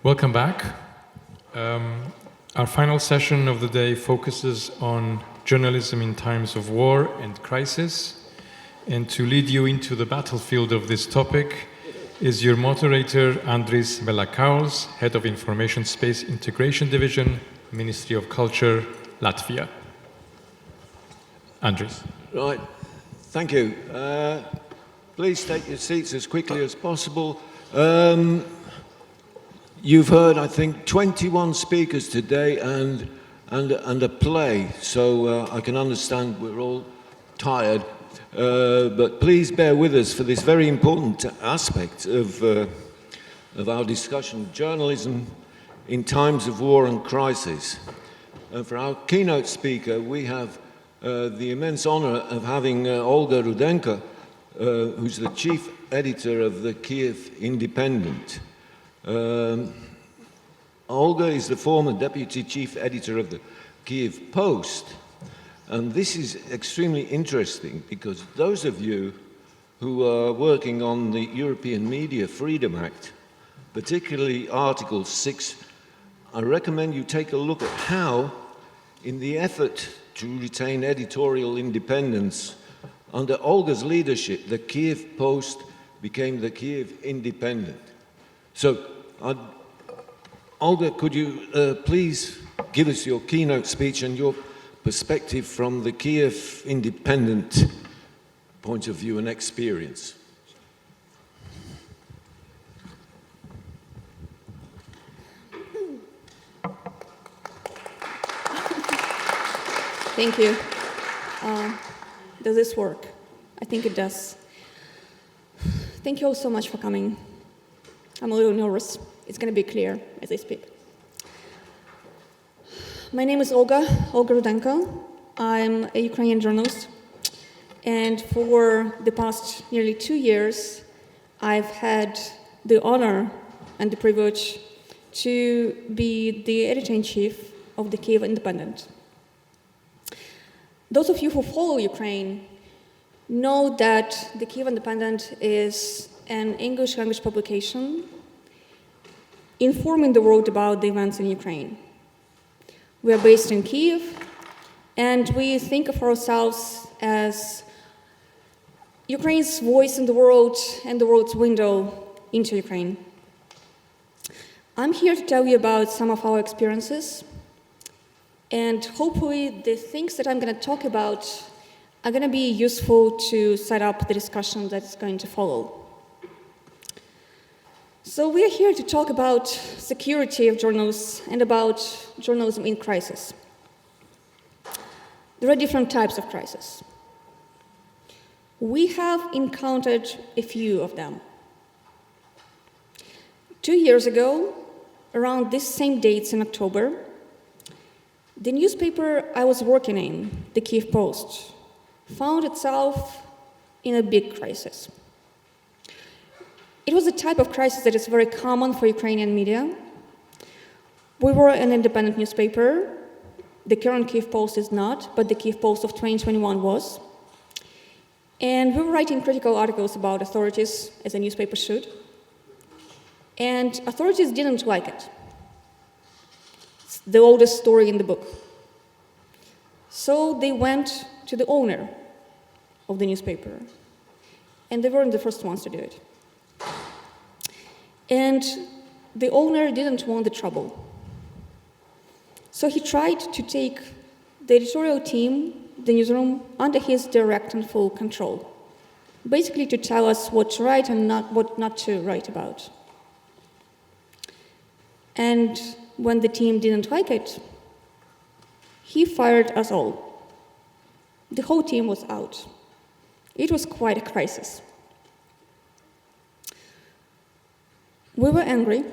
Welcome back. Our final session of the day focuses on journalism in times of war and crisis. And to lead you into the battlefield of this topic is your moderator, Andris Velakauls, Head of Information Space Integration Division, Ministry of Culture, Latvia. Andris. Right, thank you. Please take your seats as quickly as possible. You've heard, I think, 21 speakers today and a play, so I can understand we're all tired. But please bear with us for this very important aspect of our discussion, journalism in times of war and crisis. And for our keynote speaker, we have the immense honor of having Olga Rudenko, who's the chief editor of the Kiev Independent. Olga is the former deputy chief editor of the Kiev Post. And this is extremely interesting because those of you who are working on the European Media Freedom Act, particularly Article 6, I recommend you take a look at how, in the effort to retain editorial independence, under Olga's leadership, the Kiev Post became the Kiev Independent. So, Olga, could you please give us your keynote speech and your perspective from the Kiev Independent point of view and experience? Thank you. Does this work? I think it does. Thank you all so much for coming. I'm a little nervous. It's going to be clear as I speak. My name is Olga Rudenko. I'm a Ukrainian journalist. And for the past nearly 2 years, I've had the honor and the privilege to be the editor-in-chief of the Kiev Independent. Those of you who follow Ukraine know that the Kiev Independent is an English language publication informing the world about the events in Ukraine. We are based in Kiev, and we think of ourselves as Ukraine's voice in the world and the world's window into Ukraine. I'm here to tell you about some of our experiences, and hopefully the things that I'm going to talk about are going to be useful to set up the discussion that's going to follow. So we are here to talk about security of journalists and about journalism in crisis. There are different types of crisis. We have encountered a few of them. 2 years ago, around these same dates in October, the newspaper I was working in, the Kiev Post, found itself in a big crisis. It was a type of crisis that is very common for Ukrainian media. We were an independent newspaper. The current Kiev Post is not, but the Kiev Post of 2021 was. And we were writing critical articles about authorities, as a newspaper should. And authorities didn't like it. It's the oldest story in the book. So they went to the owner of the newspaper. And they weren't the first ones to do it. And the owner didn't want the trouble. So he tried to take the editorial team, the newsroom, under his direct and full control. Basically to tell us what to write and what not to write about. And when the team didn't like it, he fired us all. The whole team was out. It was quite a crisis. We were angry,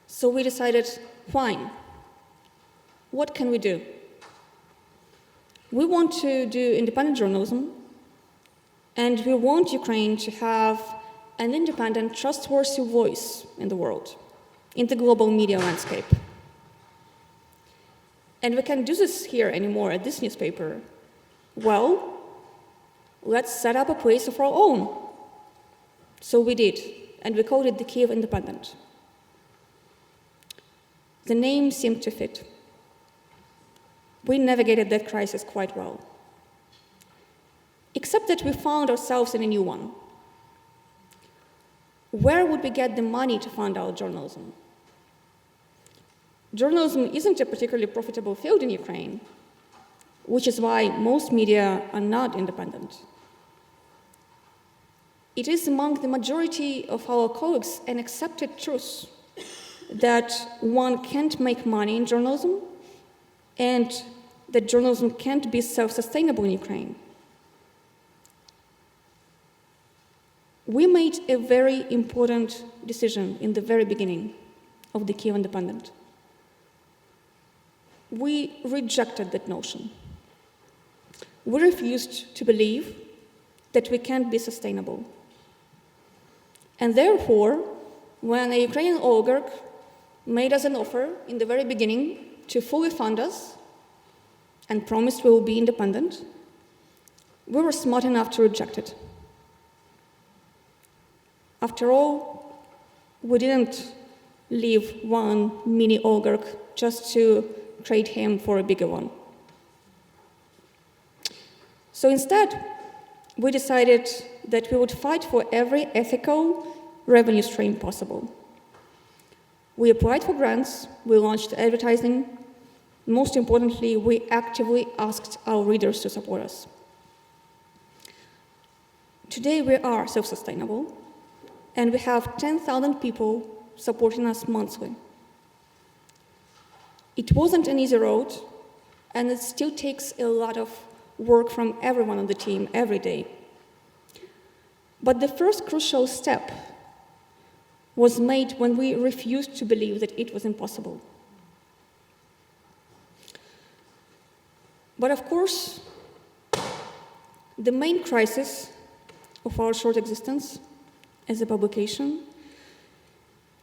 so we decided, fine, what can we do? We want to do independent journalism, and we want Ukraine to have an independent, trustworthy voice in the world, in the global media landscape. And we can't do this here anymore at this newspaper. Well, let's set up a place of our own. So we did, and we called it the Kiev Independent. The name seemed to fit. We navigated that crisis quite well. Except that we found ourselves in a new one. Where would we get the money to fund our journalism? Journalism isn't a particularly profitable field in Ukraine, which is why most media are not independent. It is among the majority of our colleagues an accepted truth that one can't make money in journalism and that journalism can't be self-sustainable in Ukraine. We made a very important decision in the very beginning of the Kiev Independent. We rejected that notion. We refused to believe that we can't be sustainable. And therefore, when a Ukrainian oligarch made us an offer in the very beginning to fully fund us and promised we will be independent, we were smart enough to reject it. After all, we didn't leave one mini oligarch just to trade him for a bigger one. So instead, we decided that we would fight for every ethical revenue stream possible. We applied for grants, we launched advertising. Most importantly, we actively asked our readers to support us. Today we are self-sustainable, and we have 10,000 people supporting us monthly. It wasn't an easy road, and it still takes a lot of work from everyone on the team every day. But the first crucial step was made when we refused to believe that it was impossible. But of course, the main crisis of our short existence as a publication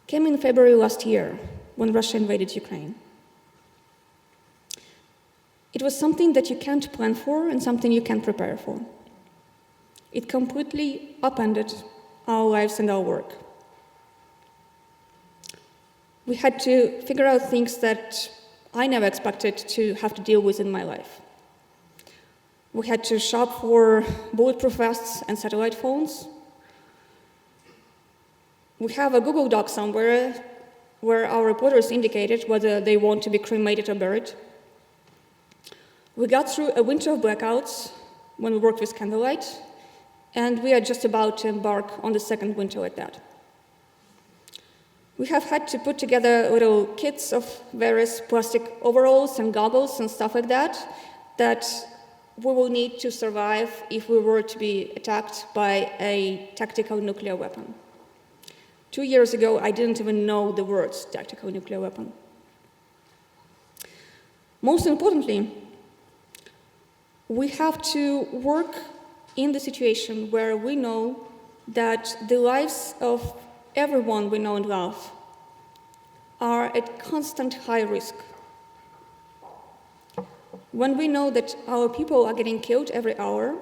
came in February last year when Russia invaded Ukraine. It was something that you can't plan for and something you can't prepare for. It completely upended our lives and our work. We had to figure out things that I never expected to have to deal with in my life. We had to shop for bulletproof vests and satellite phones. We have a Google Doc somewhere where our reporters indicated whether they want to be cremated or buried. We got through a winter of blackouts when we worked with candlelight, and we are just about to embark on the second winter like that. We have had to put together little kits of various plastic overalls and goggles and stuff like that we will need to survive if we were to be attacked by a tactical nuclear weapon. 2 years ago, I didn't even know the words tactical nuclear weapon. Most importantly, we have to work in the situation where we know that the lives of everyone we know and love are at constant high risk. When we know that our people are getting killed every hour,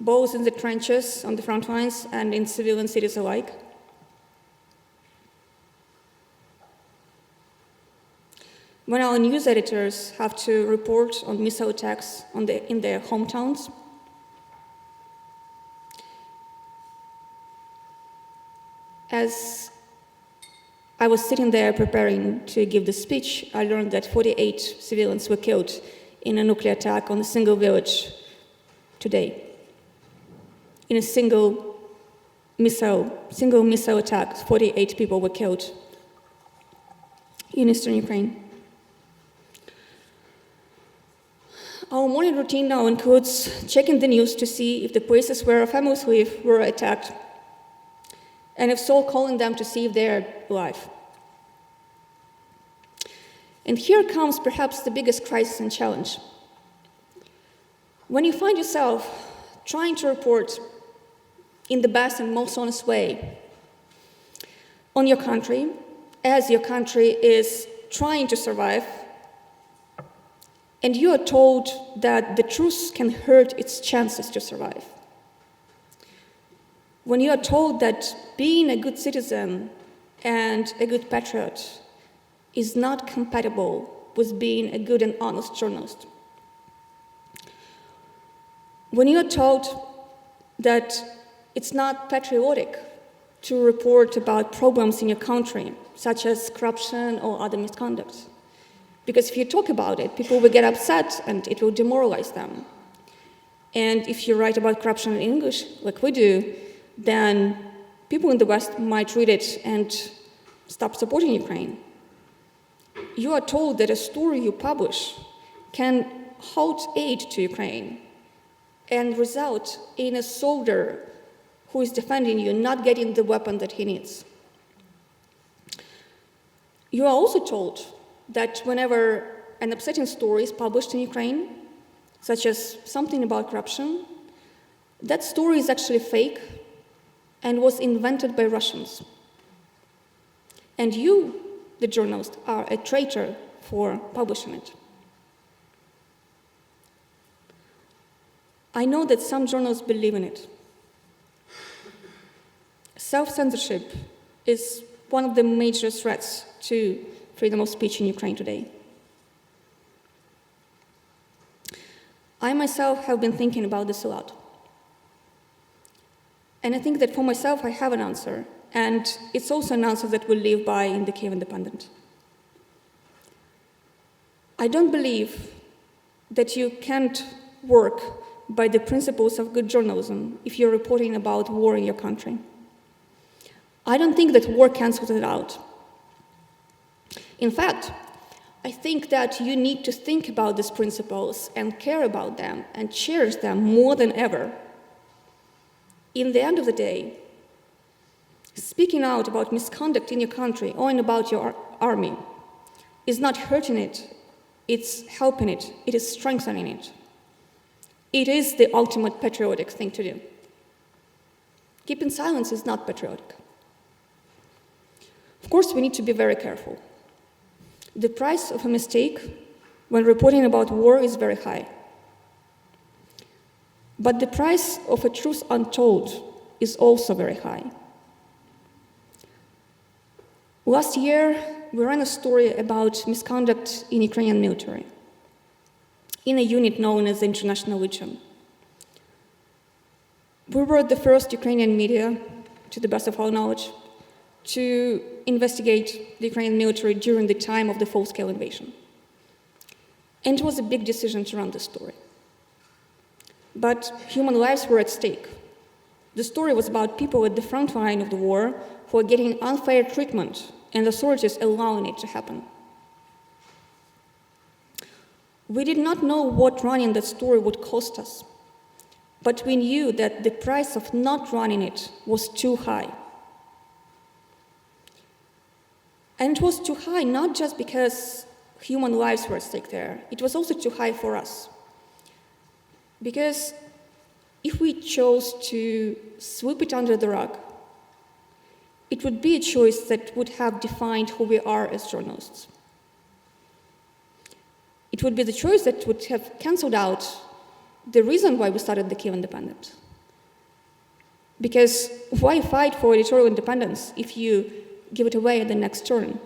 both in the trenches, on the front lines, and in civilian cities alike, when our news editors have to report on missile attacks in their hometowns, as I was sitting there preparing to give the speech, I learned that 48 civilians were killed in a nuclear attack on a single village today. In a single missile attack, 48 people were killed in eastern Ukraine. Our morning routine now includes checking the news to see if the places where our families live were attacked, and if so, calling them to see if they're alive. And here comes perhaps the biggest crisis and challenge. When you find yourself trying to report in the best and most honest way on your country, as your country is trying to survive, and you are told that the truth can hurt its chances to survive, when you are told that being a good citizen and a good patriot is not compatible with being a good and honest journalist. When you are told that it's not patriotic to report about problems in your country, such as corruption or other misconduct. Because if you talk about it, people will get upset and it will demoralize them. And if you write about corruption in English, like we do, then people in the West might read it and stop supporting Ukraine. You are told that a story you publish can halt aid to Ukraine and result in a soldier who is defending you not getting the weapon that he needs. You are also told that whenever an upsetting story is published in Ukraine, such as something about corruption, that story is actually fake and was invented by Russians. And you, the journalist, are a traitor for publishing it. I know that some journalists believe in it. Self-censorship is one of the major threats to freedom of speech in Ukraine today. I myself have been thinking about this a lot. And I think that for myself I have an answer, and it's also an answer that we'll live by in the Kyiv Independent. I don't believe that you can't work by the principles of good journalism if you're reporting about war in your country. I don't think that war cancels it out. In fact, I think that you need to think about these principles and care about them and cherish them more than ever. In the end of the day, speaking out about misconduct in your country or about your army is not hurting it, it's helping it, it is strengthening it. It is the ultimate patriotic thing to do. Keeping silence is not patriotic. Of course, we need to be very careful. The price of a mistake when reporting about war is very high. But the price of a truth untold is also very high. Last year, we ran a story about misconduct in Ukrainian military in a unit known as the International Legion. We were the first Ukrainian media, to the best of our knowledge, to investigate the Ukrainian military during the time of the full-scale invasion. And it was a big decision to run this story. But human lives were at stake. The story was about people at the front line of the war who are getting unfair treatment and authorities allowing it to happen. We did not know what running that story would cost us, but we knew that the price of not running it was too high. And it was too high not just because human lives were at stake there, it was also too high for us. Because if we chose to sweep it under the rug, it would be a choice that would have defined who we are as journalists. It would be the choice that would have cancelled out the reason why we started the Kyiv Independent. Because why fight for editorial independence if you give it away at the next turn?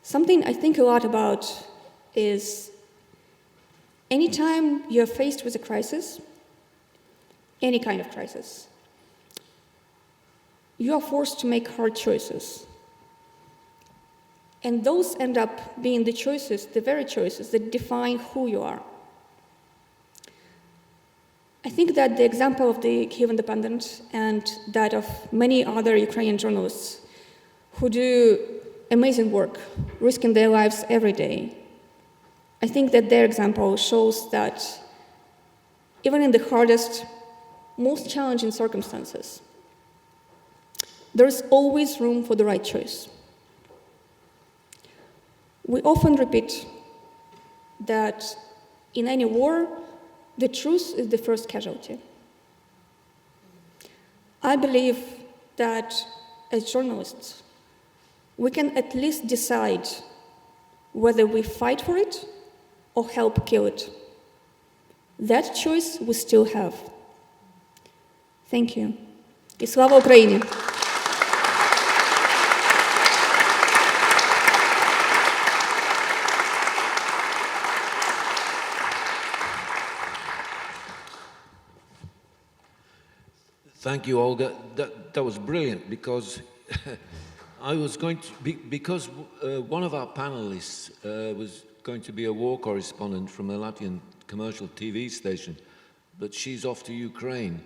Something I think a lot about is anytime you're faced with a crisis, any kind of crisis, you are forced to make hard choices. And those end up being the choices, the very choices that define who you are. I think that the example of the Kyiv Independent and that of many other Ukrainian journalists who do amazing work, risking their lives every day, I think that their example shows that even in the hardest, most challenging circumstances, there is always room for the right choice. We often repeat that in any war, the truth is the first casualty. I believe that as journalists, we can at least decide whether we fight for it or help kill it. That choice we still have. Thank you. І слава Україні! Thank you, Olga. That was brilliant because I was going to because one of our panelists was going to be a war correspondent from a Latvian commercial TV station, but she's off to Ukraine.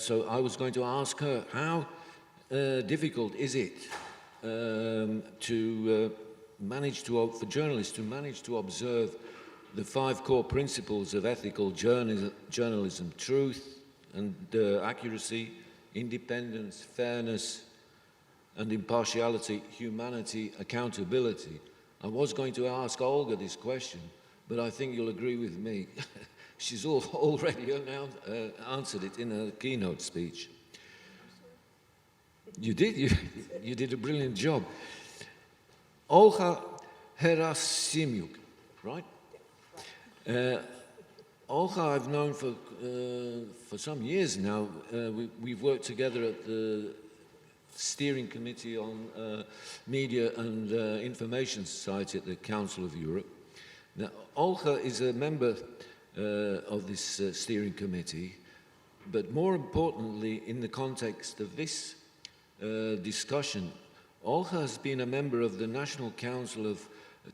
So I was going to ask her how difficult is it for journalists to manage to observe the 5 core principles of ethical journalism: truth and accuracy, independence, fairness and impartiality, humanity, accountability. I was going to ask Olga this question, but I think you'll agree with me. She's already answered it in her keynote speech. You did. You did a brilliant job. Olga Herasimyuk, right? Olga I've known for some years now. We've worked together at the Steering Committee on Media and Information Society at the Council of Europe. Now, Olga is a member of this steering committee, but more importantly, in the context of this discussion, Olga has been a member of the National Council of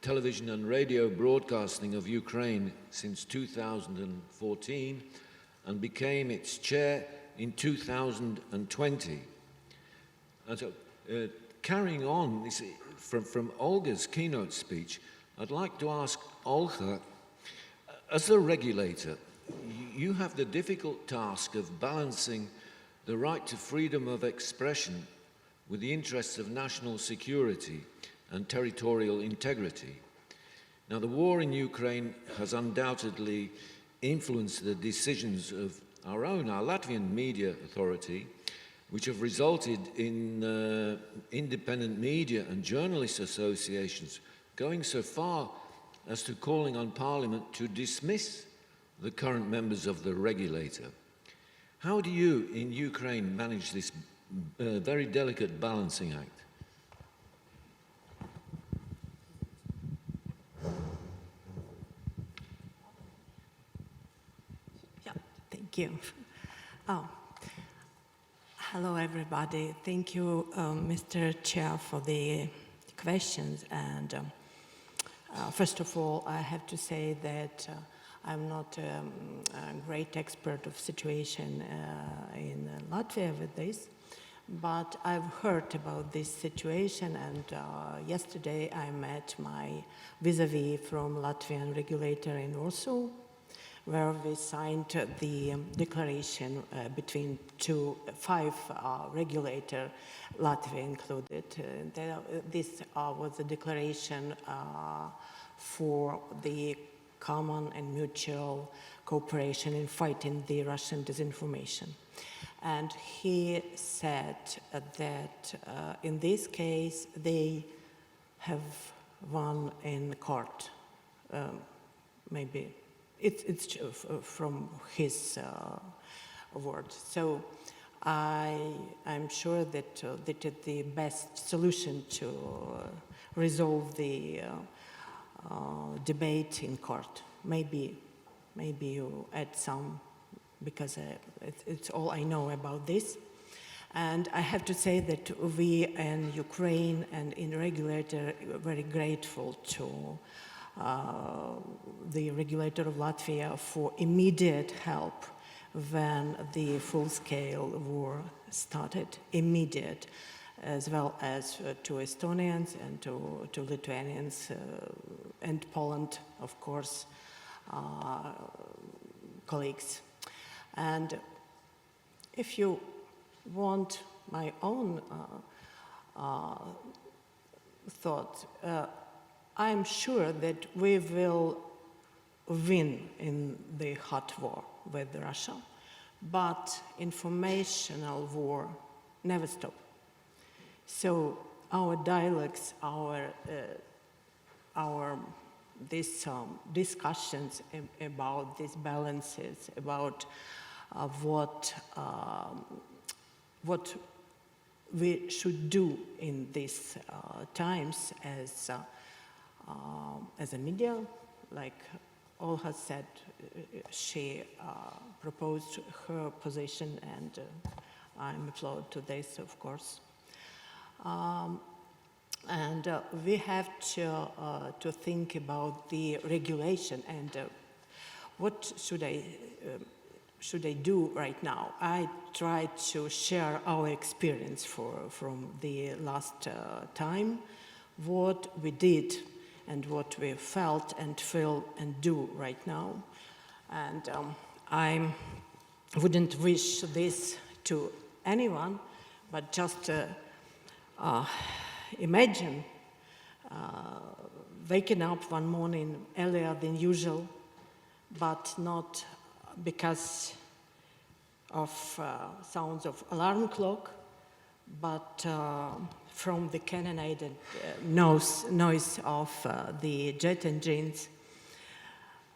Television and Radio Broadcasting of Ukraine since 2014 and became its chair in 2020. And so, carrying on this, from Olga's keynote speech, I'd like to ask Olga, as a regulator, you have the difficult task of balancing the right to freedom of expression with the interests of national security and territorial integrity. Now, the war in Ukraine has undoubtedly influenced the decisions of our Latvian media authority, which have resulted in independent media and journalist associations going so far as to calling on Parliament to dismiss the current members of the regulator. How do you, in Ukraine, manage this very delicate balancing act? Yeah, thank you. Hello, everybody. Thank you, Mr. Chair, for the questions. And first of all, I have to say that I'm not a great expert of situation in Latvia with this, but I've heard about this situation, and yesterday I met my vis-a-vis from Latvian regulator in Warsaw, where we signed the declaration between 5 regulator, Latvia included. This was a declaration for the common and mutual cooperation in fighting the Russian disinformation. And he said that in this case they have won in court. Maybe it's from his words. So I'm sure that that is the best solution to resolve the debate in court. Maybe you add some, because it's all I know about this. And I have to say that we in Ukraine and in regulator are very grateful to the regulator of Latvia for immediate help when the full-scale war started, immediate, as well as to Estonians and to Lithuanians and Poland, of course, colleagues. And if you want my own thought, I'm sure that we will win in the hot war with Russia, but informational war never stop. So our dialogues, these discussions about these balances, about what we should do in these times as a media. Like Olga said, she proposed her position, and I'm applaud to this, of course. And we have to think about the regulation and what should I do right now. I try to share our experience from the last time, what we did and what we felt and feel and do right now. And I wouldn't wish this to anyone, but just imagine waking up one morning earlier than usual, but not because of sounds of alarm clock, but from the cannonade noise of the jet engines.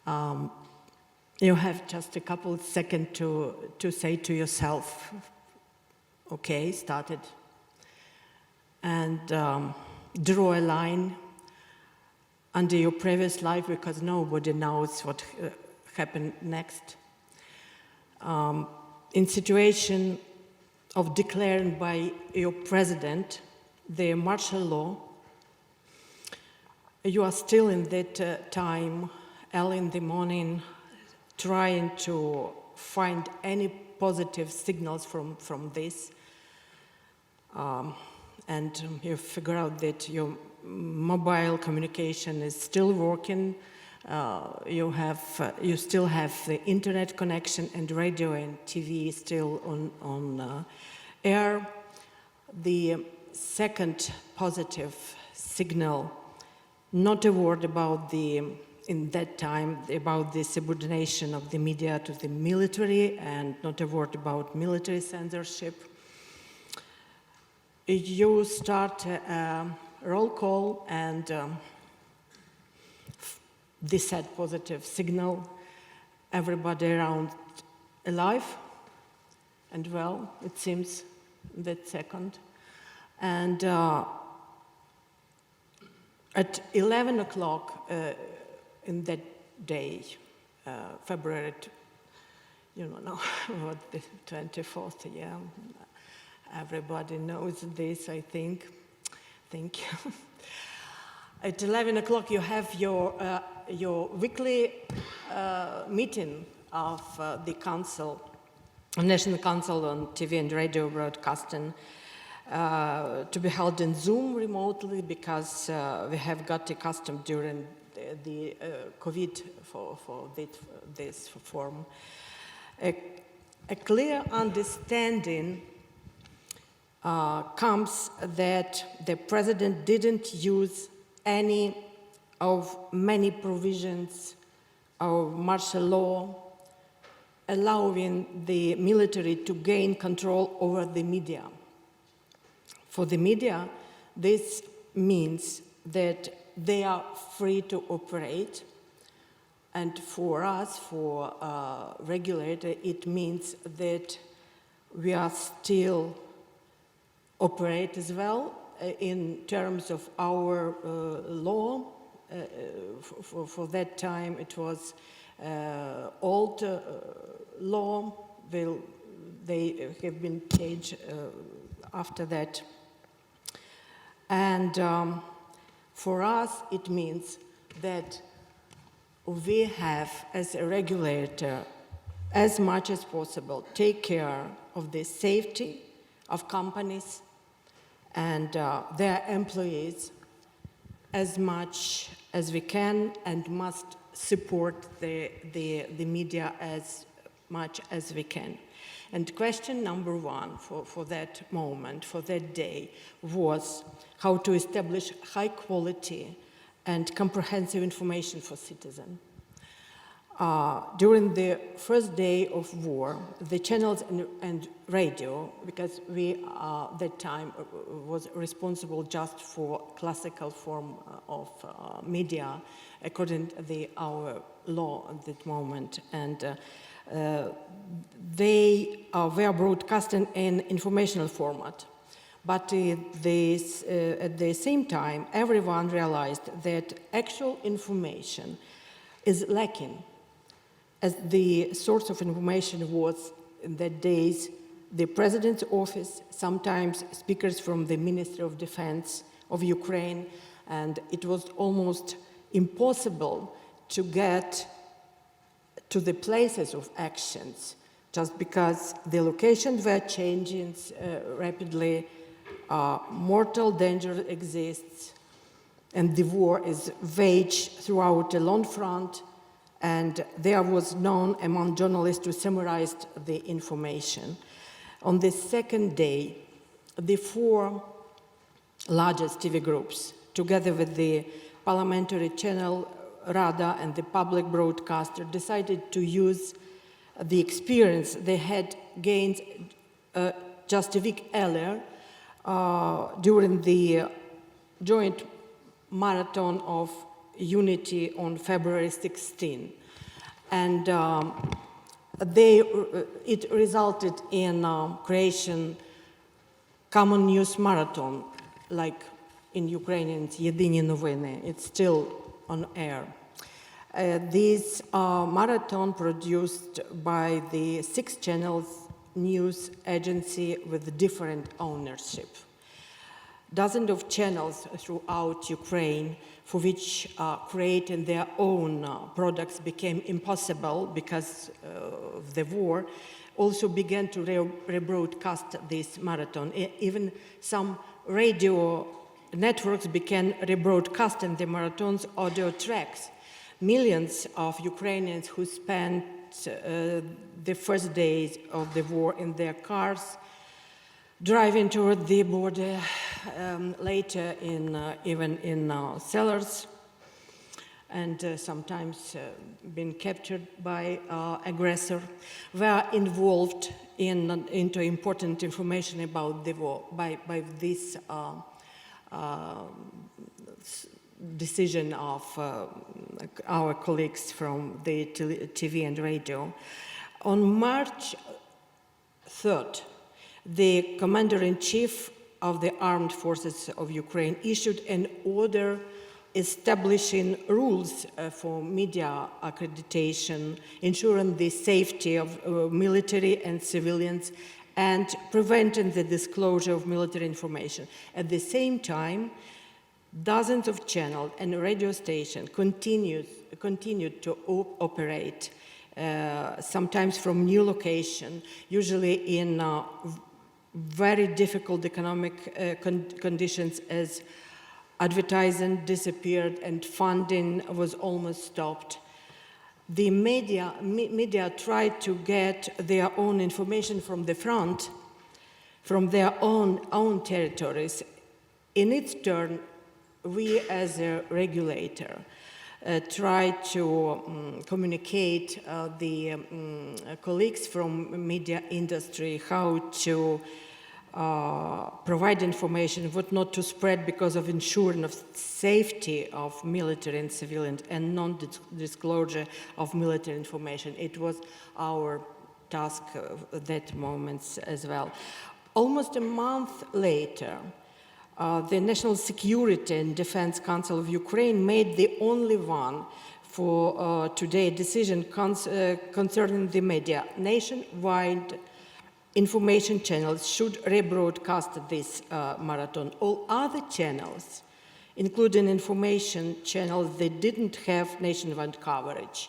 You have just a couple of seconds to say to yourself, okay, started, and draw a line under your previous life, because nobody knows what happened next. In situation of declaring by your president the martial law, you are still in that time, early in the morning, trying to find any positive signals from this. And you figure out that your mobile communication is still working. You still have the internet connection, and radio and TV still on air. The second positive signal, not a word about in that time about the subordination of the media to the military, and not a word about military censorship. You start a roll call, and this had positive signal, everybody around alive and well, it seems, that second. And at 11 o'clock in that day, February, you know what, the 24th, yeah, everybody knows this, I think. Thank you. At 11 o'clock, you have your weekly meeting of the Council, National Council on TV and Radio Broadcasting, to be held in Zoom remotely, because we have got accustomed during the COVID for this form. A clear understanding comes that the president didn't use any of many provisions of martial law allowing the military to gain control over the media. For the media, this means that they are free to operate, and for us, for regulator, it means that we are still operate as well in terms of our law. For that time, it was old law. They have been changed after that. And for us, it means that we have, as a regulator, as much as possible, take care of the safety of companies and their employees as much as we can, and must support the media as much as we can. And question number one for that moment, for that day, was how to establish high quality and comprehensive information for citizens. During the first day of war, the channels and radio, because we that time was responsible just for classical form of media according to our law at that moment, and They were broadcasting in informational format. But at the same time, everyone realized that actual information is lacking, as the source of information was, in that days, the President's office, sometimes speakers from the Ministry of Defense of Ukraine, and it was almost impossible to get to the places of actions, just because the locations were changing rapidly, mortal danger exists, and the war is waged throughout a long front, and there was none among journalists to summarize the information. On the second day, the four largest TV groups, together with the parliamentary channel Rada and the public broadcaster, decided to use the experience they had gained just a week earlier during the joint marathon of unity on February 16. And it resulted in creation common news marathon, like in Ukrainian, it's Єдині новини. It's still on air. This marathon produced by the 6 channels news agency with different ownership. Dozens of channels throughout Ukraine for which creating their own products became impossible because of the war, also began to rebroadcast this marathon. Even some radio networks began rebroadcasting the marathon's audio tracks. Millions of Ukrainians who spent the first days of the war in their cars, driving toward the border, later even in cellars, and sometimes been captured by aggressor, were involved into important information about the war by this decision of our colleagues from the TV and radio. On March 3rd, the Commander-in-Chief of the Armed Forces of Ukraine issued an order establishing rules for media accreditation, ensuring the safety of military and civilians, and preventing the disclosure of military information. At the same time, dozens of channels and radio stations continued to operate, sometimes from new location, usually in very difficult economic conditions, as advertising disappeared and funding was almost stopped. The media tried to get their own information from the front, from their own territories. In its turn, we as a regulator try to communicate the colleagues from media industry how to provide information, what not to spread because of ensuring of safety of military and civilian and non-disclosure of military information. It was our task at that moment as well. Almost a month later, the National Security and Defense Council of Ukraine made the only one for today decision concerning the media. Nationwide information channels should rebroadcast this marathon. All other channels, including information channels that didn't have nationwide coverage,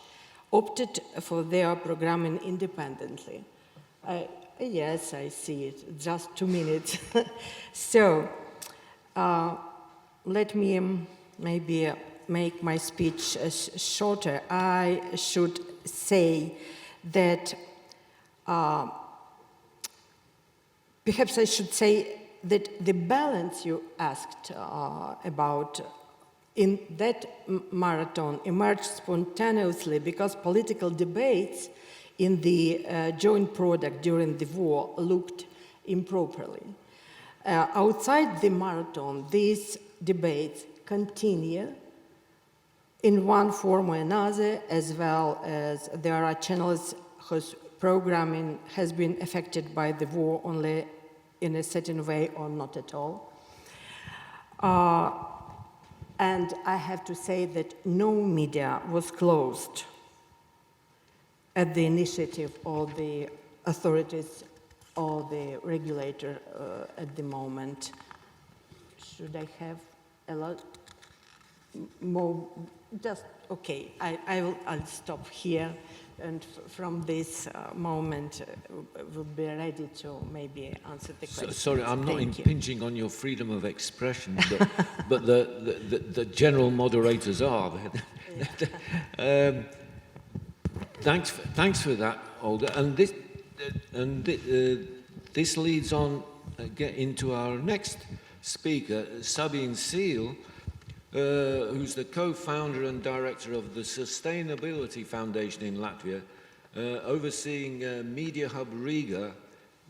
opted for their programming independently. Yes, I see it. Just 2 minutes. So, let me maybe make my speech shorter. I should say that perhaps I should say that the balance you asked about in that marathon emerged spontaneously because political debates in the joint product during the war looked improperly. Outside the marathon, these debates continue in one form or another, as well as there are channels whose programming has been affected by the war only in a certain way or not at all. And I have to say that no media was closed at the initiative of the authorities or the regulator at the moment. Should I have a lot more? Just, okay, I'll stop here, and from this moment we'll be ready to maybe answer the question. Sorry, I'm not Thank you. impinging on your freedom of expression, but the general moderators are. Thanks for that, Olga. And this leads on get into our next speaker, Sabine Seal, who's the co-founder and director of the Sustainability Foundation in Latvia, overseeing Media Hub Riga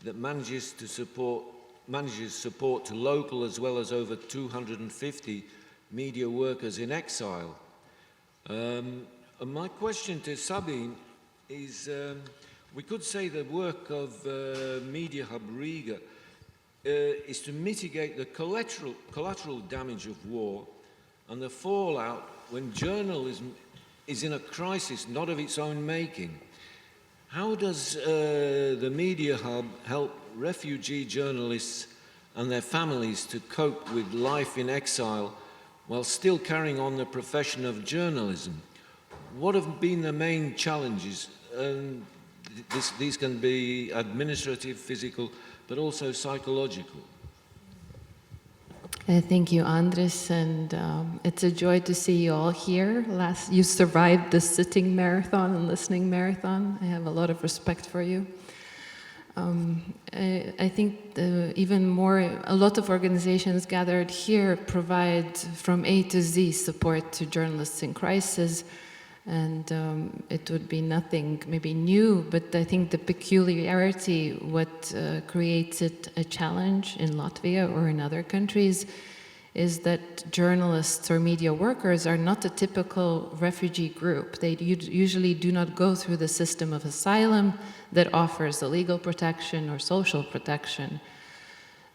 that manages support to local as well as over 250 media workers in exile. And my question to Sabine is, we could say the work of Media Hub Riga is to mitigate the collateral damage of war and the fallout when journalism is in a crisis not of its own making. How does the Media Hub help refugee journalists and their families to cope with life in exile while still carrying on the profession of journalism? What have been the main challenges? These can be administrative, physical, but also psychological. Thank you, Andres, and it's a joy to see you all here. You survived the sitting marathon and listening marathon. I have a lot of respect for you. I think even more, a lot of organizations gathered here provide from A to Z support to journalists in crisis, and it would be nothing maybe new, but I think the peculiarity, what creates it a challenge in Latvia or in other countries, is that journalists or media workers are not a typical refugee group. They usually do not go through the system of asylum that offers a legal protection or social protection.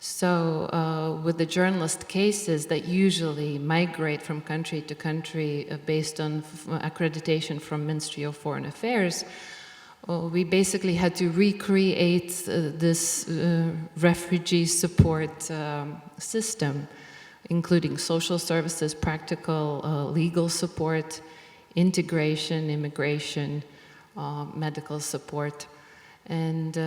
So with the journalist cases that usually migrate from country to country based on accreditation from Ministry of Foreign Affairs, we basically had to recreate this refugee support system, including social services, practical legal support, integration, immigration, medical support. And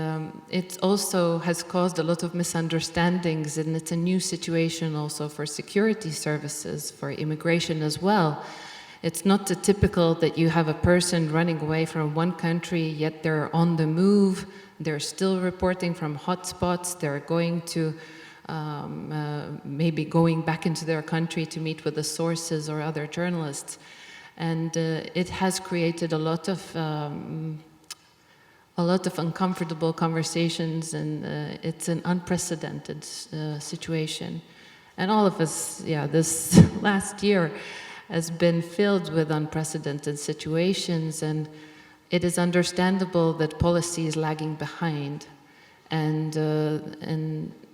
it also has caused a lot of misunderstandings, and it's a new situation also for security services, for immigration as well. It's not the typical that you have a person running away from one country, yet they're on the move, they're still reporting from hotspots, they're going to maybe going back into their country to meet with the sources or other journalists. And it has created a lot of uncomfortable conversations, and it's an unprecedented situation. And all of us, this last year has been filled with unprecedented situations, and it is understandable that policy is lagging behind. And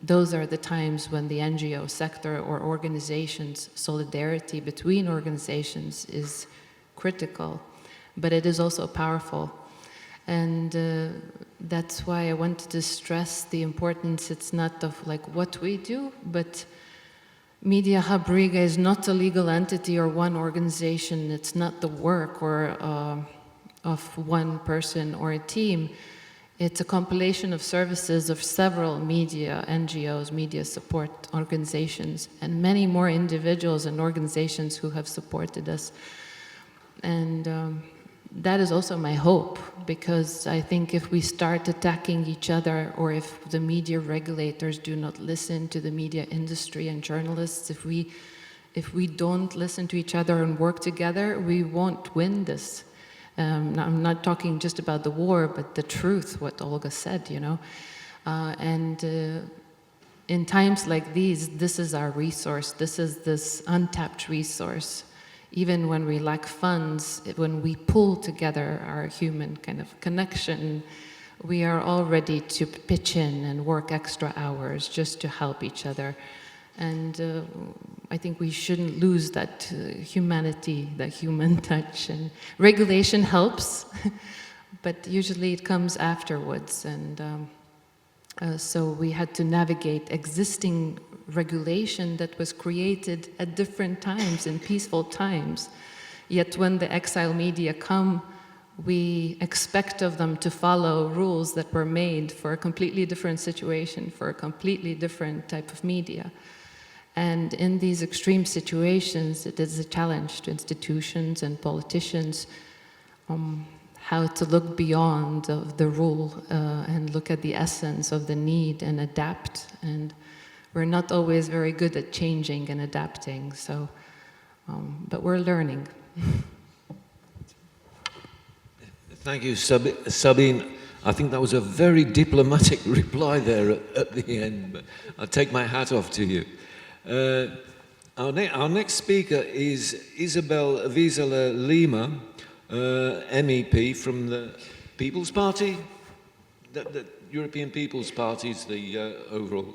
those are the times when the NGO sector or organizations, solidarity between organizations is critical, but it is also powerful. And that's why I wanted to stress the importance, it's not of like what we do, but Media Hub Riga is not a legal entity or one organization. It's not the work or of one person or a team. It's a compilation of services of several media, NGOs, media support organizations, and many more individuals and organizations who have supported us. And that is also my hope, because I think if we start attacking each other, or if the media regulators do not listen to the media industry and journalists, if we don't listen to each other and work together, we won't win this. I'm not talking just about the war, but the truth, what Olga said, you know. In times like these, this is our resource. This is this untapped resource. even when we lack funds, when we pull together our human kind of connection, we are all ready to pitch in and work extra hours just to help each other. And I think we shouldn't lose that humanity, that human touch. And regulation helps, but usually it comes afterwards. And so we had to navigate existing regulation that was created at different times, in peaceful times. Yet when the exile media come, we expect of them to follow rules that were made for a completely different situation, for a completely different type of media. And in these extreme situations, it is a challenge to institutions and politicians how to look beyond the rule and look at the essence of the need and adapt. And we're not always very good at changing and adapting, so, but we're learning. Thank you, Sabine. I think that was a very diplomatic reply there at the end, but I take my hat off to you. Our next speaker is Isabel Vizela Lima, MEP from the People's Party. The European People's Party is the overall.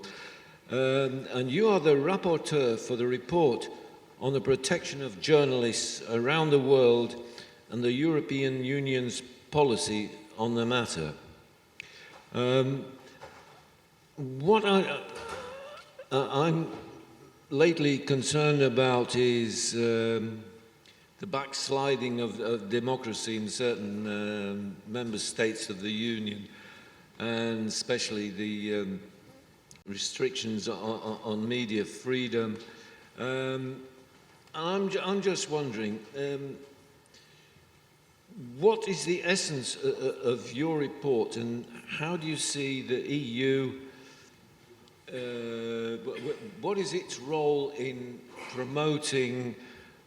And you are the rapporteur for the report on the protection of journalists around the world and the European Union's policy on the matter. What I'm lately concerned about is the backsliding of democracy in certain member states of the Union, and especially the restrictions on media freedom. I'm just wondering, what is the essence of your report, and how do you see the EU, what is its role in promoting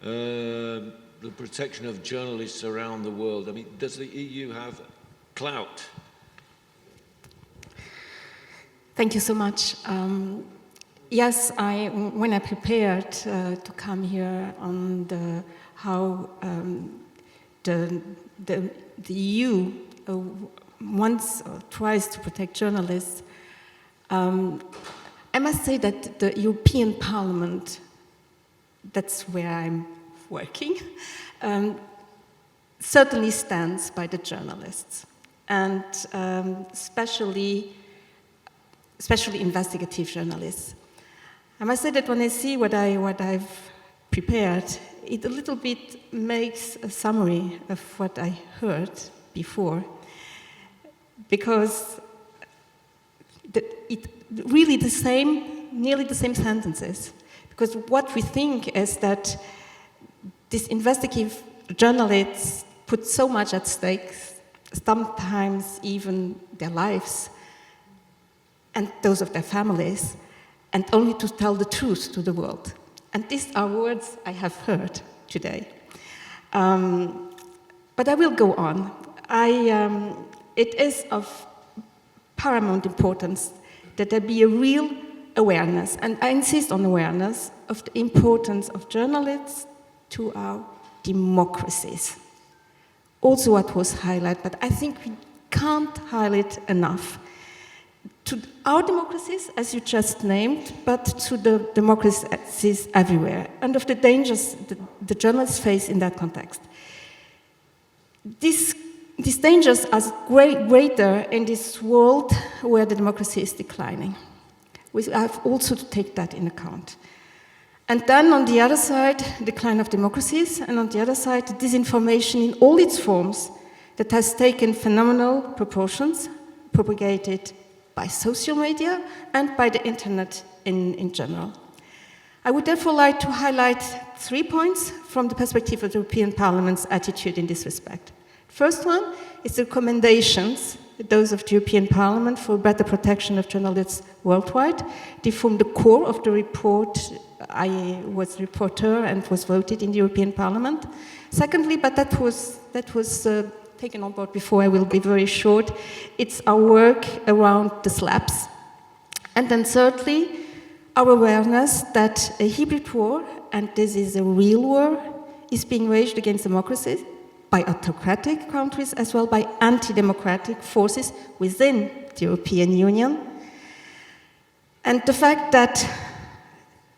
the protection of journalists around the world? I mean, does the EU have clout? Thank you so much. Yes, when I prepared to come here on how the EU wants or tries to protect journalists, I must say that the European Parliament, that's where I'm working, certainly stands by the journalists, and especially investigative journalists. I must say that when I see what I've prepared, it a little bit makes a summary of what I heard before, because it really nearly the same sentences. Because what we think is that these investigative journalists put so much at stake, sometimes even their lives, and those of their families, and only to tell the truth to the world. And these are words I have heard today. But I will go on. It is of paramount importance that there be a real awareness, and I insist on awareness, of the importance of journalists to our democracies. Also what was highlighted, but I think we can't highlight enough. To our democracies, as you just named, but to the democracies everywhere, and of the dangers the journalists face in that context. These dangers are greater in this world where the democracy is declining. We have also to take that in account. And then on the other side, decline of democracies, and on the other side, disinformation in all its forms that has taken phenomenal proportions, propagated by social media and by the internet in general. I would therefore like to highlight 3 points from the perspective of the European Parliament's attitude in this respect. First one is the recommendations, those of the European Parliament for better protection of journalists worldwide. They form the core of the report. I was rapporteur and was voted in the European Parliament. Secondly, but that was taken on board before, I will be very short, it's our work around the SLAPs. And then thirdly, our awareness that a hybrid war, and this is a real war, is being waged against democracy by autocratic countries as well by anti-democratic forces within the European Union. And the fact that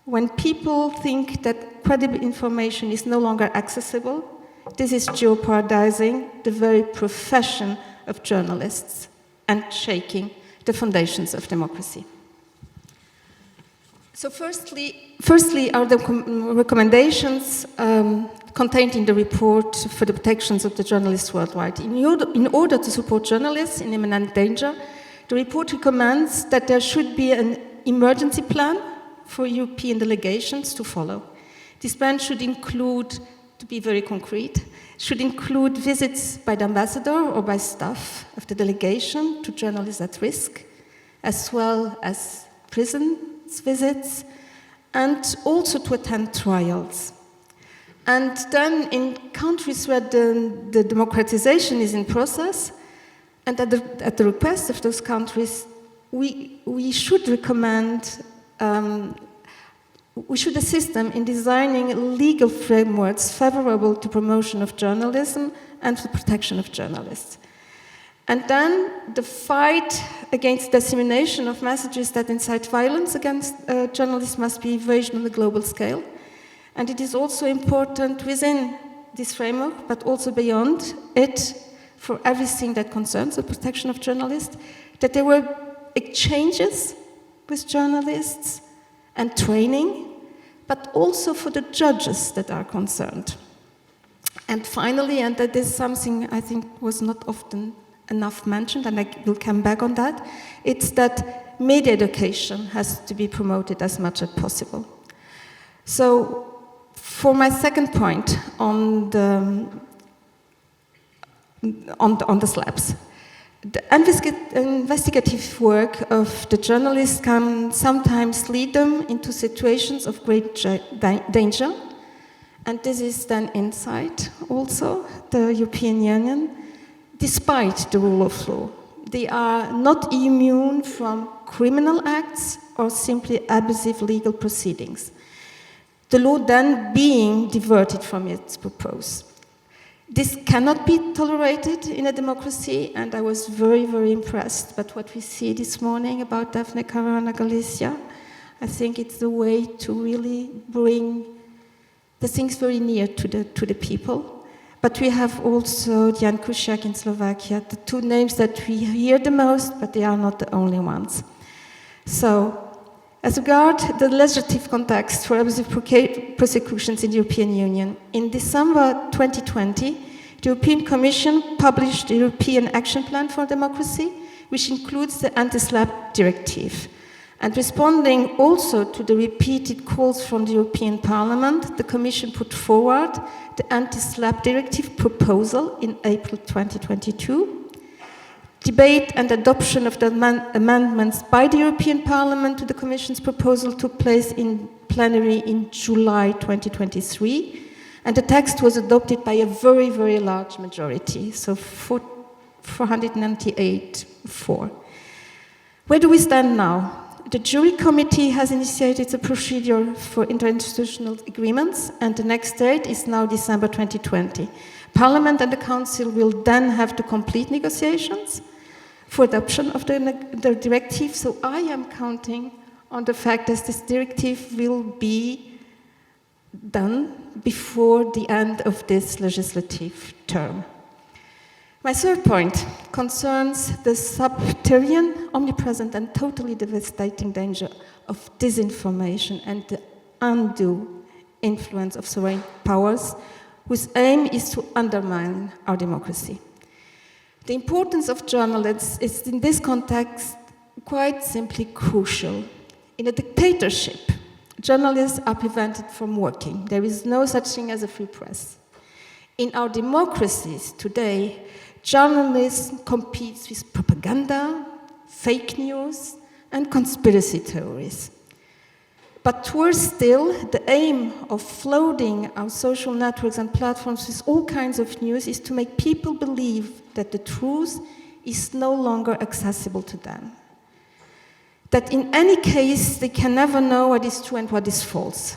when people think that credible information is no longer accessible, this is jeopardizing the very profession of journalists and shaking the foundations of democracy. So firstly are the recommendations contained in the report for the protections of the journalists worldwide. In order to support journalists in imminent danger, the report recommends that there should be an emergency plan for European delegations to follow. This plan should include, to be very concrete, should include visits by the ambassador or by staff of the delegation to journalists at risk, as well as prison visits, and also to attend trials. And then in countries where the democratization is in process, and at the request of those countries, we should recommend, we should assist them in designing legal frameworks favorable to promotion of journalism and the protection of journalists. And then the fight against dissemination of messages that incite violence against journalists must be waged on a global scale. And it is also important within this framework, but also beyond it, for everything that concerns the protection of journalists, that there were exchanges with journalists and training, but also for the judges that are concerned. And finally, and that is something I think was not often enough mentioned, and I will come back on that, it's that media education has to be promoted as much as possible. So, for my second point on the slabs, the investigative work of the journalists can sometimes lead them into situations of great danger, and this is then inside also the European Union, despite the rule of law. They are not immune from criminal acts or simply abusive legal proceedings, the law then being diverted from its purpose. This cannot be tolerated in a democracy, and I was very, very impressed by what we see this morning about Daphne Caruana Galizia. I think it's the way to really bring the things very near to the people. But we have also Jan Kuciak in Slovakia, the two names that we hear the most, but they are not the only ones. So, as regards the legislative context for abusive prosecutions in the European Union, in December 2020, the European Commission published the European Action Plan for Democracy, which includes the Anti-SLAPP Directive. And responding also to the repeated calls from the European Parliament, the Commission put forward the Anti-SLAPP Directive proposal in April 2022. Debate and adoption of the amendments by the European Parliament to the Commission's proposal took place in plenary in July 2023, and the text was adopted by a very, very large majority, so 498-4. Where do we stand now? The jury committee has initiated a procedure for interinstitutional agreements, and the next date is now December 2020. Parliament and the Council will then have to complete negotiations for adoption of the directive, so I am counting on the fact that this directive will be done before the end of this legislative term. My third point concerns the subterranean, omnipresent, and totally devastating danger of disinformation and the undue influence of sovereign powers, whose aim is to undermine our democracy. The importance of journalists is in this context quite simply crucial. In a dictatorship, journalists are prevented from working. There is no such thing as a free press. In our democracies today, journalism competes with propaganda, fake news, and conspiracy theories. But worse still, the aim of flooding our social networks and platforms with all kinds of news is to make people believe that the truth is no longer accessible to them. That in any case, they can never know what is true and what is false.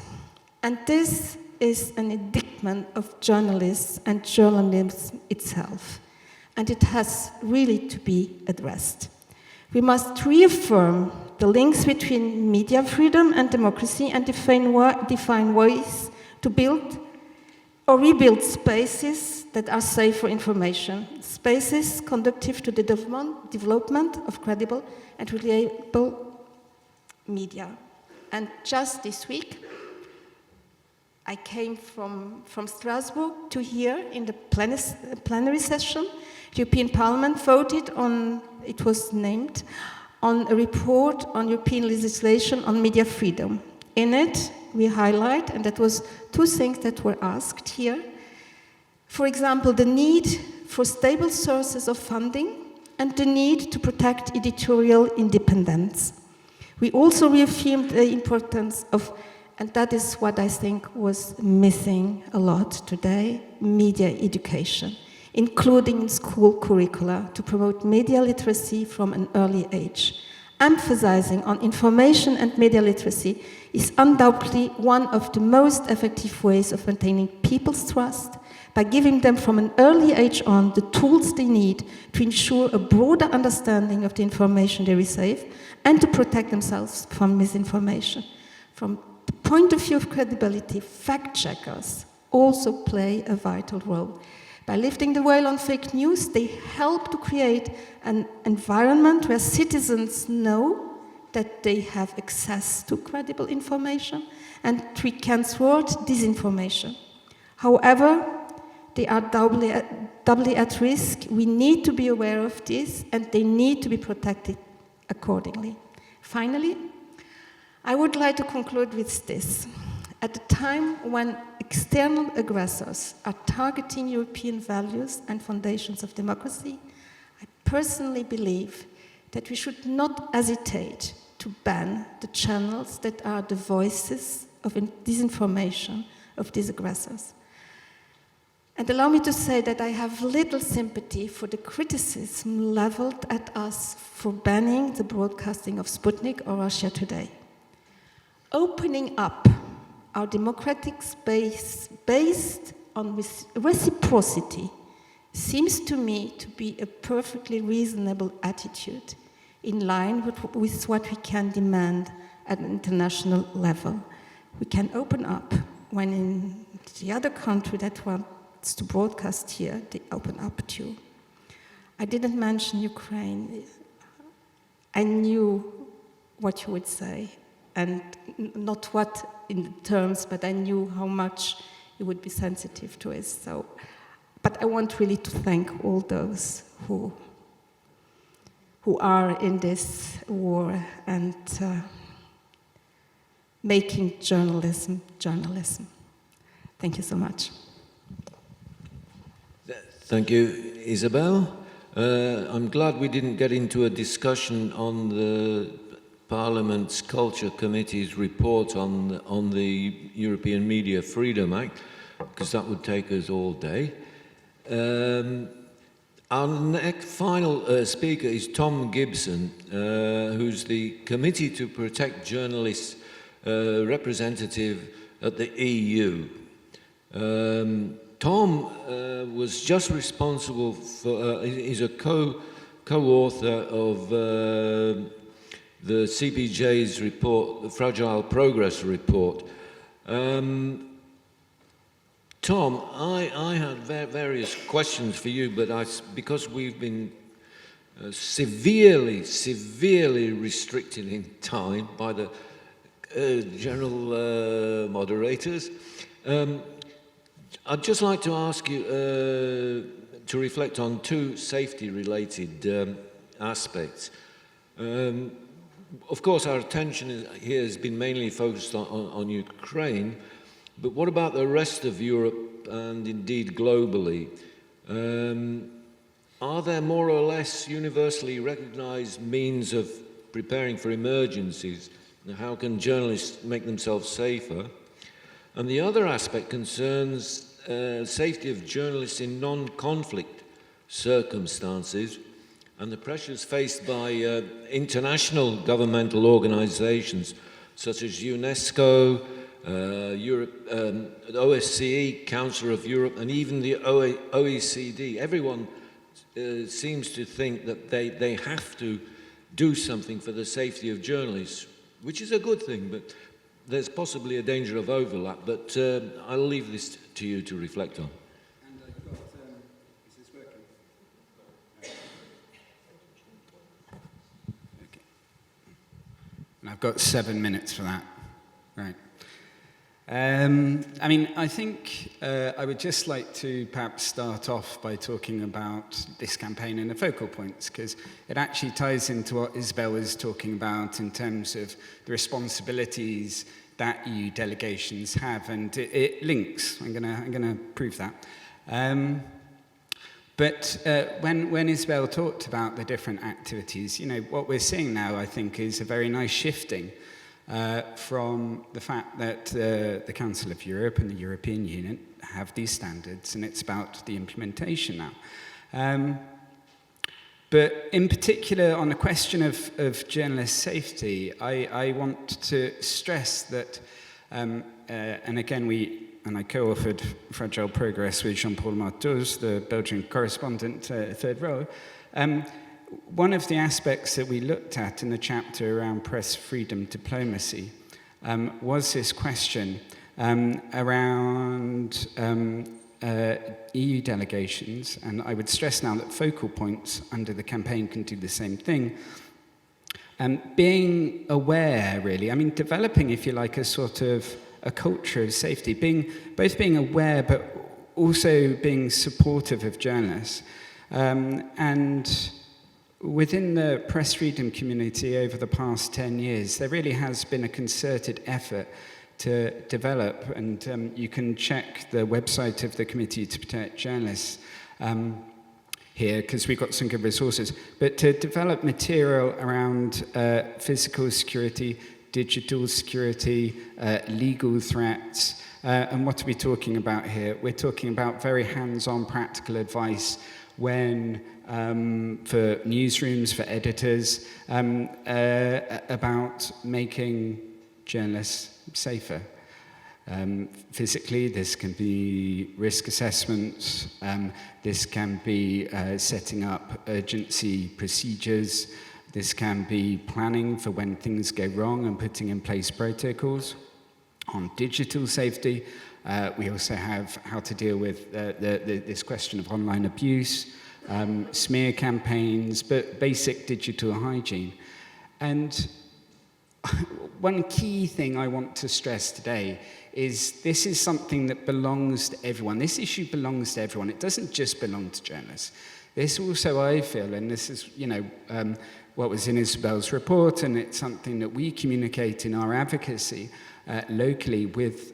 And this is an indictment of journalists and journalism itself, and it has really to be addressed. We must reaffirm the links between media freedom and democracy and define ways to build or rebuild spaces that are safe for information, spaces conducive to the development of credible and reliable media. And just this week, I came from Strasbourg to here in the plenary session. The European Parliament voted on, it was named, on a report on European legislation on media freedom. In it, we highlight, and that was two things that were asked here. For example, the need for stable sources of funding and the need to protect editorial independence. We also reaffirmed the importance of, and that is what I think was missing a lot today, media education, including in school curricula to promote media literacy from an early age. Emphasizing on information and media literacy is undoubtedly one of the most effective ways of maintaining people's trust by giving them from an early age on the tools they need to ensure a broader understanding of the information they receive and to protect themselves from misinformation. From the point of view of credibility, fact-checkers also play a vital role. By lifting the veil on fake news, they help to create an environment where citizens know that they have access to credible information and we can thwart disinformation. However, they are doubly at risk. We need to be aware of this and they need to be protected accordingly. Finally, I would like to conclude with this. At a time when external aggressors are targeting European values and foundations of democracy, I personally believe that we should not hesitate to ban the channels that are the voices of disinformation of these aggressors. And allow me to say that I have little sympathy for the criticism leveled at us for banning the broadcasting of Sputnik or Russia Today. Opening up our democratic space based on reciprocity seems to me to be a perfectly reasonable attitude in line with what we can demand at an international level. We can open up when in the other country that wants to broadcast here, they open up too. I didn't mention Ukraine. I knew what you would say, and not what in the terms, but I knew how much you would be sensitive to it. So, but I want really to thank all those who are in this war and making journalism. Thank you so much. Thank you, Isabel. I'm glad we didn't get into a discussion on the Parliament's Culture Committee's report on the European Media Freedom Act, because that would take us all day. Our next final speaker is Tom Gibson, who's the Committee to Protect Journalists representative at the EU. Tom was just responsible for, he's a co-author of the CPJ's report, the Fragile Progress report. Tom, I had various questions for you, but because we've been severely restricted in time by the general moderators, I'd just like to ask you to reflect on two safety-related aspects. Of course, our attention here has been mainly focused on Ukraine, but what about the rest of Europe and indeed globally? Are there more or less universally recognized means of preparing for emergencies? How can journalists make themselves safer? And the other aspect concerns safety of journalists in non-conflict circumstances and the pressures faced by international governmental organizations such as UNESCO Europe, the OSCE, Council of Europe, and even the OECD. Everyone seems to think that they have to do something for the safety of journalists, which is a good thing, but there's possibly a danger of overlap. But I'll leave this to you to reflect on. And I've got, is this working? Okay. And I've got 7 minutes for that. Right. I mean, I think I would just like to perhaps start off by talking about this campaign and the focal points, because it actually ties into what Isabel was talking about in terms of the responsibilities that EU delegations have, and it links. I'm gonna prove that. But when Isabel talked about the different activities, you know, what we're seeing now, I think, is a very nice shifting from the fact that the Council of Europe and the European Union have these standards, and it's about the implementation now. But in particular, on the question of journalist safety, I want to stress that, and again, I co-authored Fragile Progress with Jean-Paul Marteaus, the Belgian correspondent, third row. One of the aspects that we looked at in the chapter around press freedom diplomacy was this question around EU delegations, and I would stress now that focal points under the campaign can do the same thing. Being aware, really, I mean, developing, if you like, a sort of a culture of safety, both being aware but also being supportive of journalists. And within the press freedom community over the past 10 years, there really has been a concerted effort to develop, and you can check the website of the Committee to Protect Journalists here, because we've got some good resources, but to develop material around physical security, digital security, legal threats. And what are we talking about here? We're talking about very hands-on practical advice when, for newsrooms, for editors, about making journalists safer. Physically, this can be risk assessments, this can be setting up urgency procedures, this can be planning for when things go wrong and putting in place protocols. On digital safety, we also have how to deal with this question of online abuse, smear campaigns, but basic digital hygiene. And one key thing I want to stress today is this is something that belongs to everyone. This issue belongs to everyone. It doesn't just belong to journalists. This also, I feel, and this is, you know, what was in Isabel's report, and it's something that we communicate in our advocacy locally with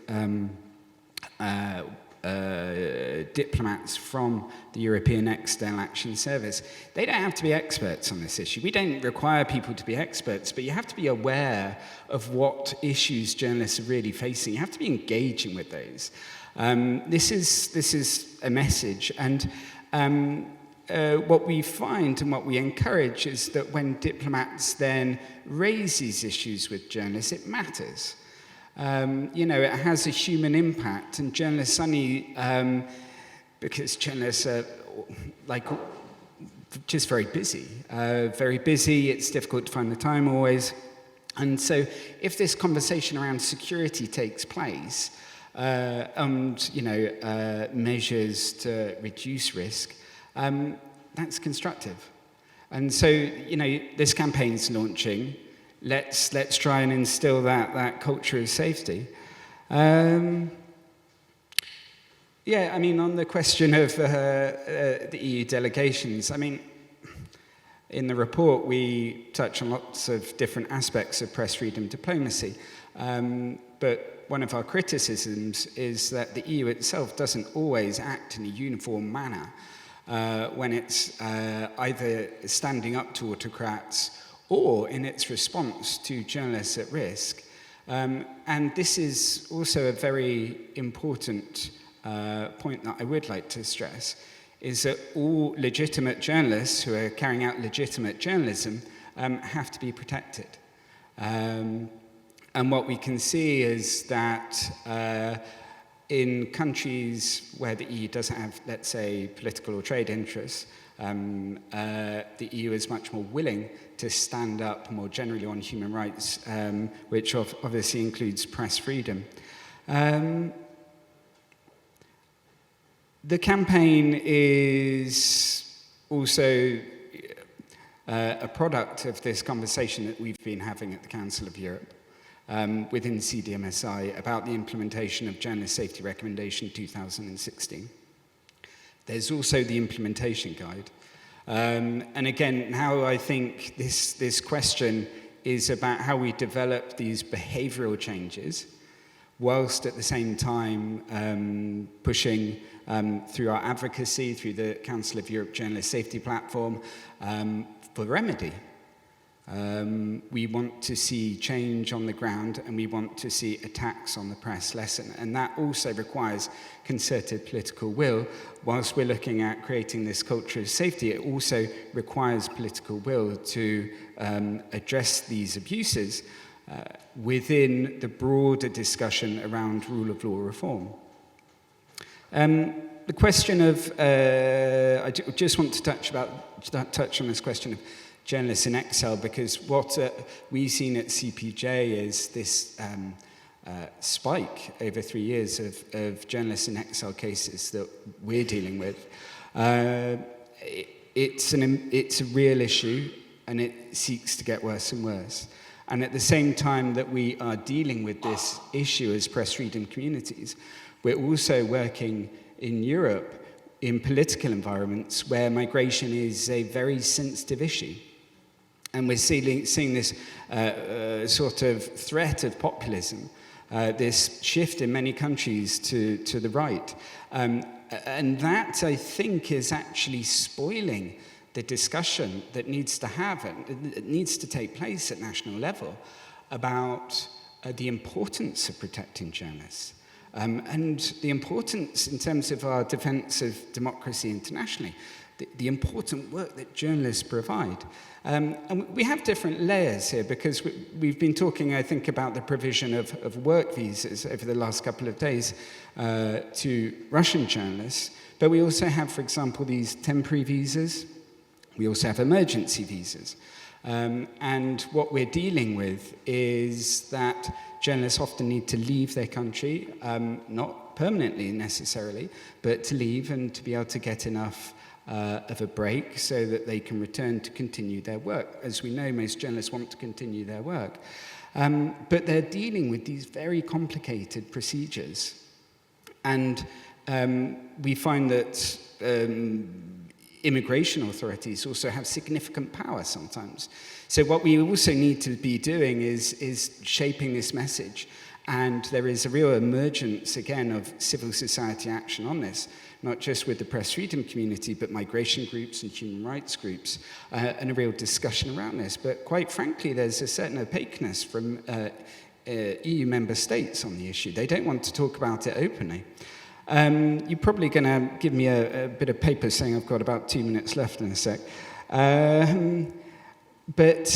diplomats from the European External Action Service. They don't have to be experts on this issue. We don't require people to be experts, but you have to be aware of what issues journalists are really facing. You have to be engaging with those. This is a message, and what we find and what we encourage is that when diplomats then raise these issues with journalists, it matters. You know, it has a human impact, and journalists only, because journalists are like just very busy, it's difficult to find the time always. And so if this conversation around security takes place, and, you know, measures to reduce risk, that's constructive. And so, you know, this campaign's launching. Let's try and instill that culture of safety. Yeah, I mean, on the question of the EU delegations, I mean, in the report we touch on lots of different aspects of press freedom diplomacy, but one of our criticisms is that the EU itself doesn't always act in a uniform manner when it's either standing up to autocrats or in its response to journalists at risk. And this is also a very important point that I would like to stress, is that all legitimate journalists who are carrying out legitimate journalism have to be protected. And what we can see is that in countries where the EU doesn't have, let's say, political or trade interests, the EU is much more willing to stand up more generally on human rights, which obviously includes press freedom. The campaign is also a product of this conversation that we've been having at the Council of Europe within CDMSI about the implementation of Journalist Safety Recommendation 2016. There's also the implementation guide. And again, how I think this question is about how we develop these behavioral changes whilst at the same time pushing through our advocacy, through the Council of Europe Journalist Safety Platform, for remedy. We want to see change on the ground, and we want to see attacks on the press lessen. And that also requires concerted political will. Whilst we're looking at creating this culture of safety, it also requires political will to address these abuses within the broader discussion around rule of law reform. The question of, I just want to touch on this question of journalists in exile, because what we've seen at CPJ is this spike over 3 years of journalists in exile cases that we're dealing with. It's a real issue, and it seeks to get worse and worse. And at the same time that we are dealing with this issue as press freedom communities, we're also working in Europe in political environments where migration is a very sensitive issue. And we're seeing this sort of threat of populism, this shift in many countries to the right. And that, I think, is actually spoiling the discussion that needs to happen, it needs to take place at national level about the importance of protecting journalists. And the importance in terms of our defense of democracy internationally, the important work that journalists provide. And we have different layers here, because we've been talking, I think, about the provision of work visas over the last couple of days to Russian journalists. But we also have, for example, these temporary visas. We also have emergency visas. And what we're dealing with is that journalists often need to leave their country, not permanently necessarily, but to leave and to be able to get enough of a break so that they can return to continue their work. As we know, most journalists want to continue their work. But they're dealing with these very complicated procedures. And we find that immigration authorities also have significant power sometimes. So what we also need to be doing is shaping this message. And there is a real emergence, again, of civil society action on this, not just with the press freedom community, but migration groups and human rights groups, and a real discussion around this. But quite frankly, there's a certain opaqueness from EU member states on the issue. They don't want to talk about it openly. You're probably going to give me a bit of paper saying I've got about 2 minutes left in a sec. But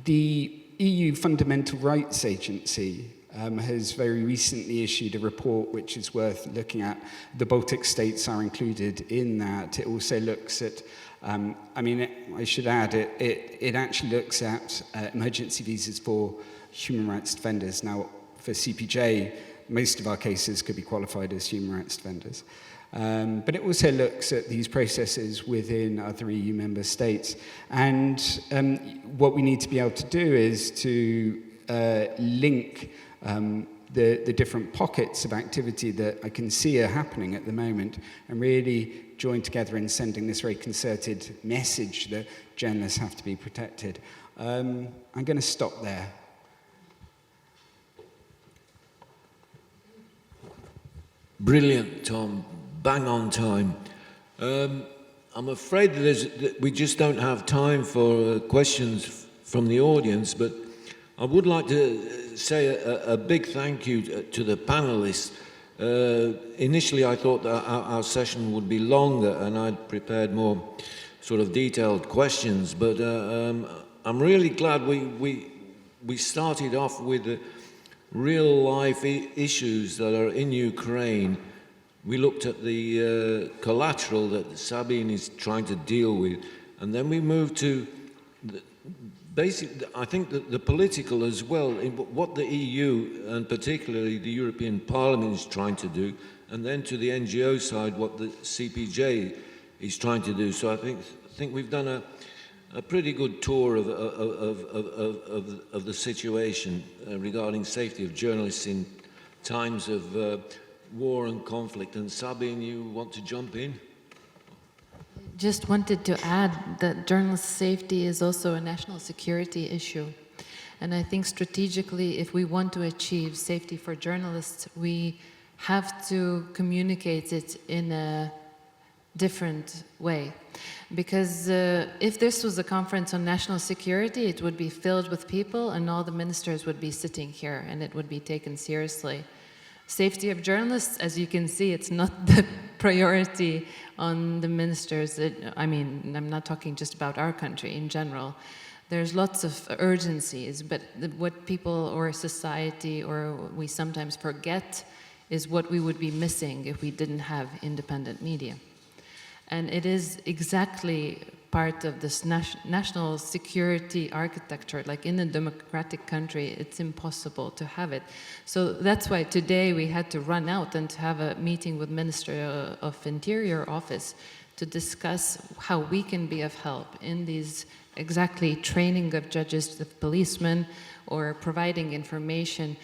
the EU Fundamental Rights Agency has very recently issued a report which is worth looking at. The Baltic states are included in that. It also looks at, I should add, it actually looks at emergency visas for human rights defenders. Now, for CPJ, most of our cases could be qualified as human rights defenders. But it also looks at these processes within other EU member states. And what we need to be able to do is to link the different pockets of activity that I can see are happening at the moment, and really join together in sending this very concerted message that journalists have to be protected. I'm going to stop there. Brilliant, Tom. Bang on time. I'm afraid that we just don't have time for questions from the audience, but I would like to say a big thank you to the panelists. Initially, I thought that our session would be longer, and I'd prepared more sort of detailed questions, but I'm really glad we we started off with the real-life issues that are in Ukraine. We looked at the collateral that Sabine is trying to deal with, and then we moved to I think that the political as well, in what the EU and particularly the European Parliament is trying to do, and then to the NGO side, what the CPJ is trying to do. So I think we've done a pretty good tour of the situation regarding safety of journalists in times of war and conflict. And Sabine, you want to jump in? Just wanted to add that journalist safety is also a national security issue. And I think strategically, if we want to achieve safety for journalists, we have to communicate it in a different way. Because if this was a conference on national security, it would be filled with people and all the ministers would be sitting here and it would be taken seriously. Safety of journalists, as you can see, it's not the priority on the ministers. I mean, I'm not talking just about our country in general. There's lots of urgencies, but what people or society or we sometimes forget is what we would be missing if we didn't have independent media. And it is exactly part of this national security architecture. Like in a democratic country, it's impossible to have it. So that's why today we had to run out and to have a meeting with Minister of Interior office to discuss how we can be of help in these exactly training of judges, of policemen, or providing information.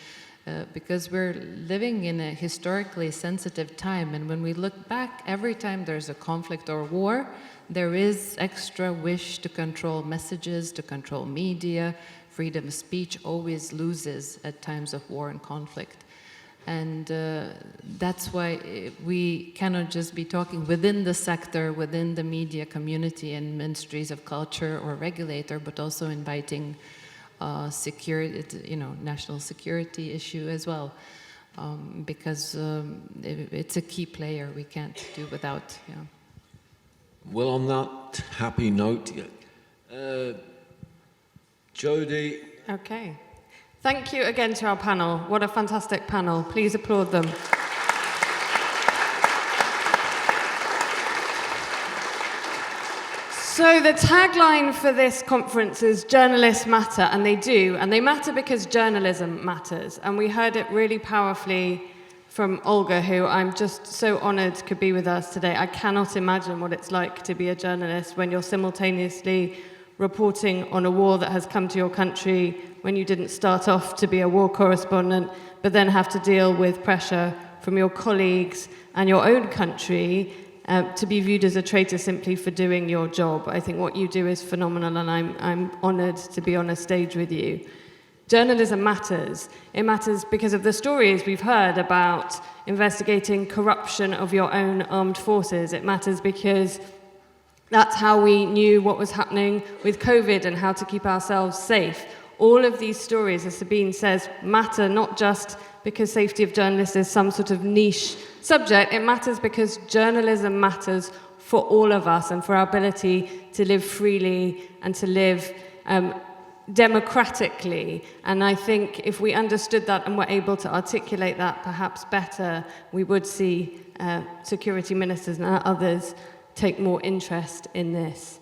Because we're living in a historically sensitive time, and when we look back, every time there's a conflict or war, there is extra wish to control messages, to control media. Freedom of speech always loses at times of war and conflict. And that's why we cannot just be talking within the sector, within the media community and ministries of culture or regulator, but also inviting security, national security issue as well, because it's a key player we can't do without. Yeah. Well, on that happy note, Jodie. Okay. Thank you again to our panel. What a fantastic panel. Please applaud them. So the tagline for this conference is journalists matter, and they do, and they matter because journalism matters. And we heard it really powerfully from Olga, who I'm just so honored could be with us today. I cannot imagine what it's like to be a journalist when you're simultaneously reporting on a war that has come to your country, when you didn't start off to be a war correspondent, but then have to deal with pressure from your colleagues and your own country to be viewed as a traitor simply for doing your job. I think what you do is phenomenal, and I'm honored to be on a stage with you. Journalism matters. It matters because of the stories we've heard about investigating corruption of your own armed forces. It matters because that's how we knew what was happening with COVID and how to keep ourselves safe. All of these stories, as Sabine says, matter not just because safety of journalists is some sort of niche subject. It matters because journalism matters for all of us and for our ability to live freely and to live democratically. And I think if we understood that and were able to articulate that perhaps better, we would see security ministers and others take more interest in this.